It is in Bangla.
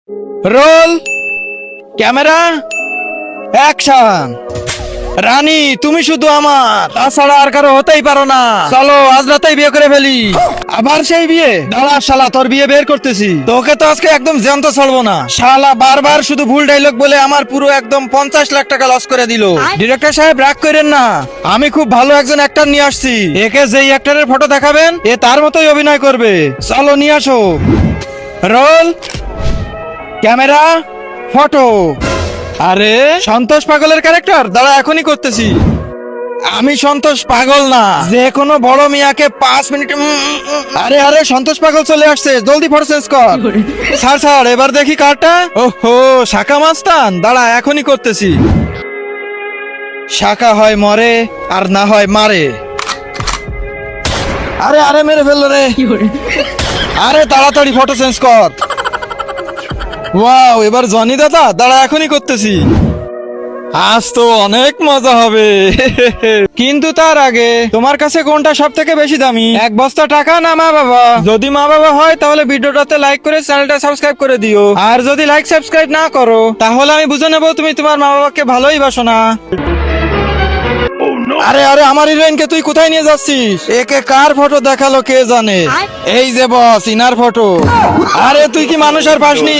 Role, camera, action. রানী তুমি শুধু আমার, তাছাড়া আর কারো হতেই পারো না। চলো আজ রাতেই বিয়ে করে ফেলি। আবার সেই বিয়ে? দাঁড়া শালা, তোর বিয়ে বের করতেছি। তোকে তো আজকে একদম জ্যান্ত ছাড়বো না। শালা বারবার শুধু ভুল ডায়লগ বলে আমার পুরো একদম 50 লাখ টাকা লস করে দিল। ডিরেক্টর সাহেব রাগ করেন না, আমি খুব ভালো একজন অ্যাক্টর নিয়ে আসছি। একে যেই অ্যাক্টরের ফটো দেখাবেন এ তার মতোই অভিনয় করবে। চলো নিয়ে আসো। Roll, camera, photo. আরে সন্তোষ পাগলের ক্যারেক্টার, দাঁড়া এখনই করতেছি। আমি সন্তোষ পাগল না, যে কোনো বড় মিয়াকে 5 মিনিট। আরে আরে সন্তোষ পাগল চলে আসছে, জলদি ফটো চেঞ্জ কর। স্যার স্যার এবার দেখি কারটা। ওহো শাখা মাস্তান, দাঁড়া এখনই করতেছি। শাখা হয় মরে আর না হয় মারে। আরে আরে মেরে ফেললো রে। আরে তাড়াতাড়ি ফটো চেঞ্জ কর। ওয়াও, এবার জনি দাদা, দাঁড়া এখনই করতেছি। আজ তো অনেক মজা হবে। কিন্তু তার আগে তোমার কাছে কোনটা সব থেকে বেশি দামি, এক বস্তা টাকা না মা বাবা? যদি মা বাবা হয় তাহলে ভিডিওটাতে লাইক করে চ্যানেলটা সাবস্ক্রাইব করে দিও। আর যদি লাইক সাবস্ক্রাইব না করো তাহলে আমি বুঝে নেবো তুমি তোমার মা বাবাকে ভালোই বাসো না। আরে আরে আমার হিরোইনকে তুই কোথায় নিয়ে যাচ্ছিস? একে কার ফটো দেখালো কে জানে। এই যে বস, ইনার ফটো। আরে তুই কি মানুষ আর পাসনি?